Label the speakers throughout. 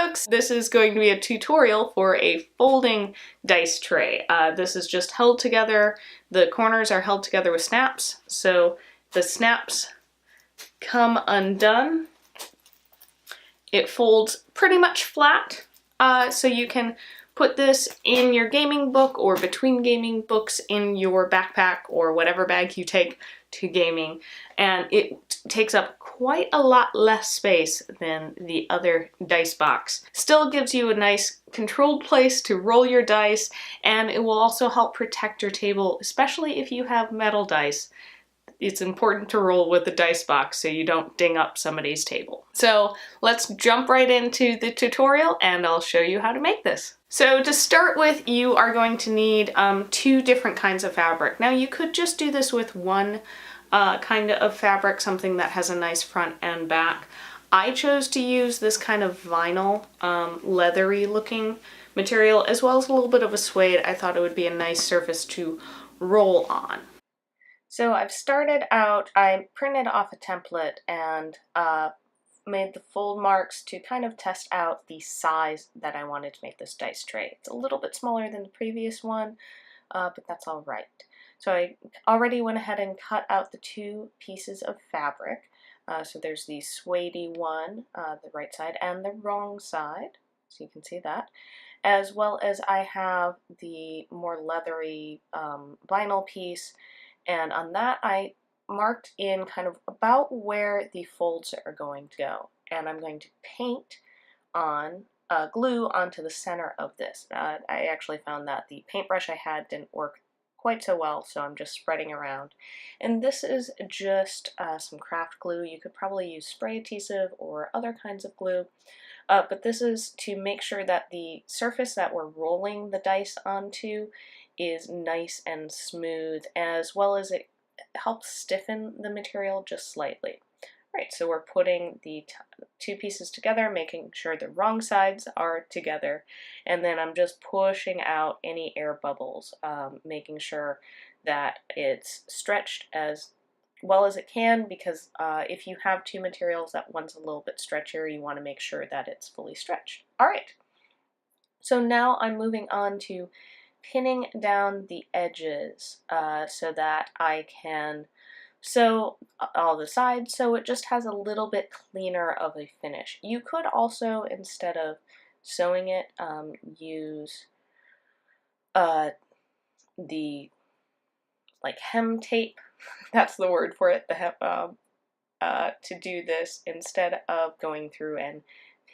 Speaker 1: Books. This is going to be a tutorial for a folding dice tray. This is just held together. The corners are held together with snaps, so the snaps come undone. It folds pretty much flat, so you can put this in your gaming book or between gaming books in your backpack or whatever bag you take to gaming, and it takes up quite a lot less space than the other dice box. Still gives you a nice controlled place to roll your dice, and it will also help protect your table, especially if you have metal dice. It's important to roll with the dice box so you don't ding up somebody's table. So let's jump right into the tutorial and I'll show you how to make this. So to start with, you are going to need two different kinds of fabric. Now you could just do this with one kind of fabric, something that has a nice front and back. I chose to use this kind of vinyl, leathery looking material, as well as a little bit of a suede. I thought it would be a nice surface to roll on. So I've started out, I printed off a template and made the fold marks to kind of test out the size that I wanted to make this dice tray. It's a little bit smaller than the previous one, but that's all right. So I already went ahead and cut out the two pieces of fabric. So there's the suede one, the right side, and the wrong side, so you can see that. As well as I have the more leathery vinyl piece. And on that, I marked in kind of about where the folds are going to go. And I'm going to paint on glue onto the center of this. I actually found that the paintbrush I had didn't work quite so well, so I'm just spreading around. And this is just some craft glue. You could probably use spray adhesive or other kinds of glue. But this is to make sure that the surface that we're rolling the dice onto is nice and smooth, as well as it helps stiffen the material just slightly. Right, so we're putting the two pieces together, making sure the wrong sides are together, and then I'm just pushing out any air bubbles, making sure that it's stretched as well as it can, because if you have two materials that one's a little bit stretchier, you want to make sure that it's fully stretched. All right, so now I'm moving on to pinning down the edges so that I can sew all the sides so it just has a little bit cleaner of a finish. You could also, instead of sewing it, use the like hem tape, that's the word for it, the hem, to do this instead of going through and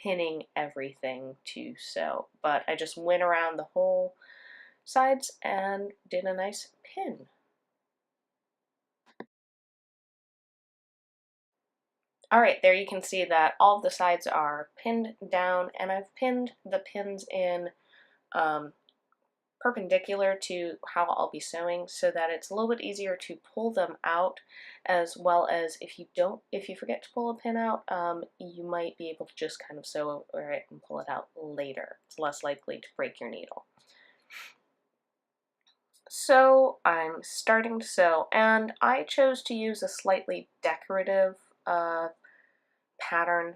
Speaker 1: pinning everything to sew. But I just went around the whole sides and did a nice pin. Alright, there you can see that all of the sides are pinned down, and I've pinned the pins in perpendicular to how I'll be sewing so that it's a little bit easier to pull them out, as well as if you forget to pull a pin out, you might be able to just kind of sew over it and pull it out later. It's less likely to break your needle. So I'm starting to sew, and I chose to use a slightly decorative pattern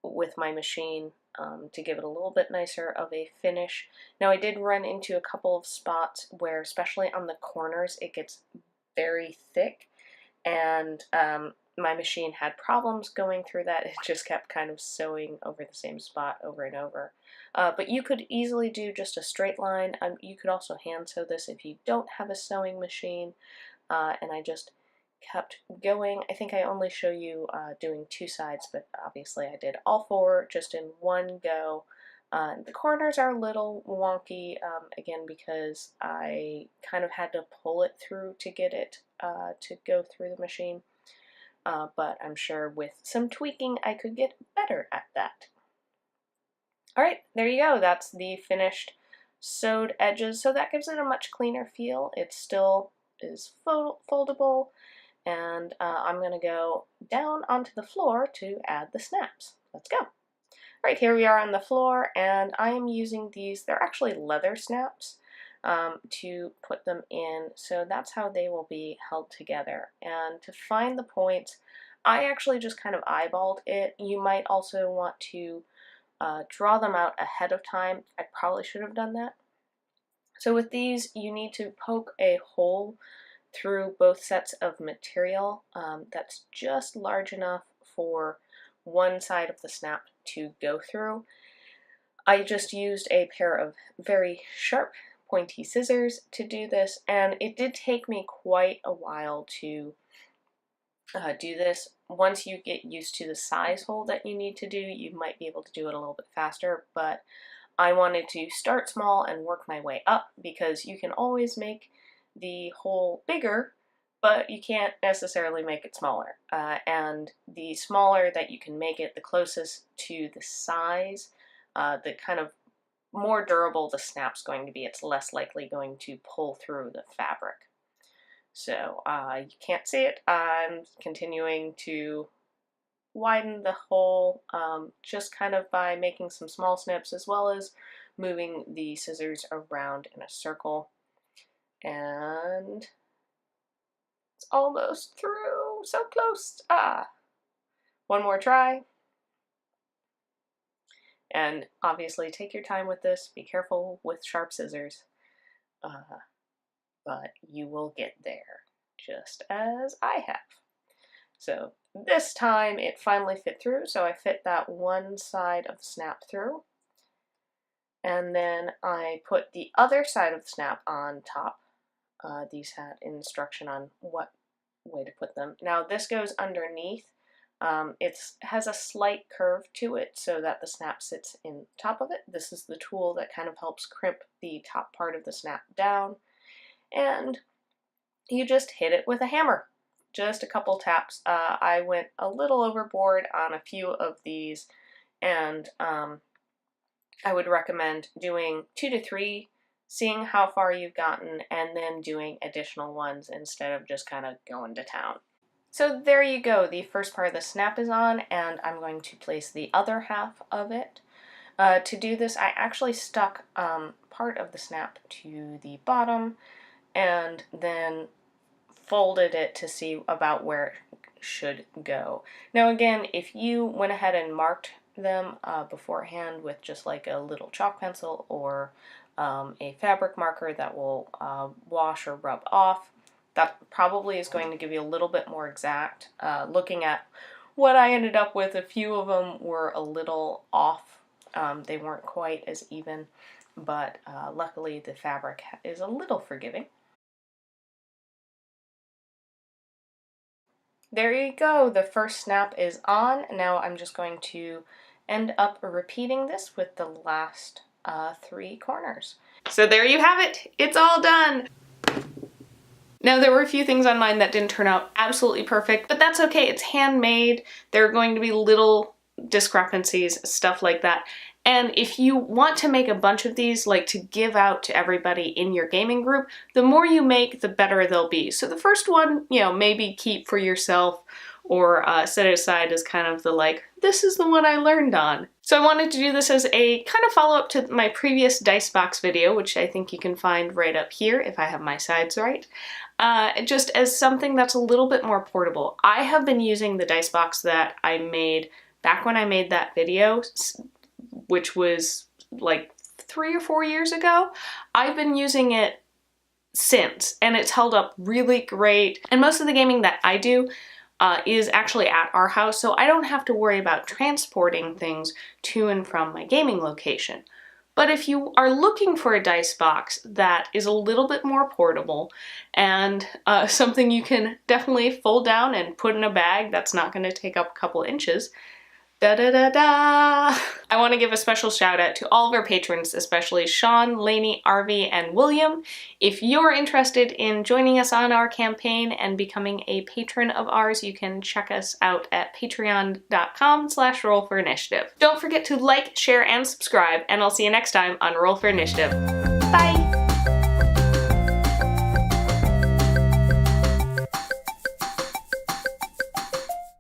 Speaker 1: with my machine to give it a little bit nicer of a finish. Now I did run into a couple of spots where, especially on the corners, it gets very thick, and my machine had problems going through that. It just kept kind of sewing over the same spot over and over. But you could easily do just a straight line. You could also hand sew this if you don't have a sewing machine. And I just kept going. I think I only show you doing two sides, but obviously I did all four just in one go. The corners are a little wonky, again, because I kind of had to pull it through to get it to go through the machine. But I'm sure with some tweaking I could get better at that. Alright, there you go. That's the finished sewed edges, so that gives it a much cleaner feel. It still is foldable, and I'm going to go down onto the floor to add the snaps. Let's go. Alright, here we are on the floor, and I am using these, they're actually leather snaps, to put them in, so that's how they will be held together. And to find the points, I actually just kind of eyeballed it. You might also want to draw them out ahead of time. I probably should have done that. So with these, you need to poke a hole through both sets of material that's just large enough for one side of the snap to go through. I just used a pair of very sharp, pointy scissors to do this, and it did take me quite a while to do this. Once you get used to the size hole that you need to do, you might be able to do it a little bit faster, but I wanted to start small and work my way up, because you can always make the hole bigger, but you can't necessarily make it smaller. And the smaller that you can make it, the closest to the size, the kind of more durable the snap's going to be. It's less likely going to pull through the fabric. So you can't see it. I'm continuing to widen the hole just kind of by making some small snips, as well as moving the scissors around in a circle. And it's almost through, so close. One more try. And obviously take your time with this, be careful with sharp scissors, but you will get there, just as I have. So this time it finally fit through, so I fit that one side of the snap through, and then I put the other side of the snap on top. These had instruction on what way to put them. Now this goes underneath. It has a slight curve to it so that the snap sits in top of it. This is the tool that kind of helps crimp the top part of the snap down, and you just hit it with a hammer. Just a couple taps. I went a little overboard on a few of these, and I would recommend doing 2 to 3, seeing how far you've gotten, and then doing additional ones instead of just kind of going to town. So there you go, the first part of the snap is on, and I'm going to place the other half of it. To do this, I actually stuck part of the snap to the bottom, and then folded it to see about where it should go. Now again, if you went ahead and marked them beforehand with just like a little chalk pencil or a fabric marker that will wash or rub off, that probably is going to give you a little bit more exact. Looking at what I ended up with, a few of them were a little off. They weren't quite as even, but luckily the fabric is a little forgiving. There you go, the first snap is on. Now I'm just going to end up repeating this with the last 3 corners. So there you have it, it's all done! Now there were a few things on mine that didn't turn out absolutely perfect, but that's okay, it's handmade. There are going to be little discrepancies, stuff like that. And if you want to make a bunch of these, like to give out to everybody in your gaming group, the more you make, the better they'll be. So the first one, you know, maybe keep for yourself, or set it aside as kind of the like, this is the one I learned on. So I wanted to do this as a kind of follow-up to my previous dice box video, which I think you can find right up here if I have my sides right. Just as something that's a little bit more portable. I have been using the dice box that I made back when I made that video, which was like 3 or 4 years ago. I've been using it since, and it's held up really great. And most of the gaming that I do is actually at our house, so I don't have to worry about transporting things to and from my gaming location. But if you are looking for a dice box that is a little bit more portable and something you can definitely fold down and put in a bag that's not going to take up a couple inches, I want to give a special shout out to all of our patrons, especially Sean, Lainey, Arvy, and William. If you're interested in joining us on our campaign and becoming a patron of ours, you can check us out at patreon.com/rollforinitiative. Don't forget to like, share, and subscribe, and I'll see you next time on Roll for Initiative. Bye!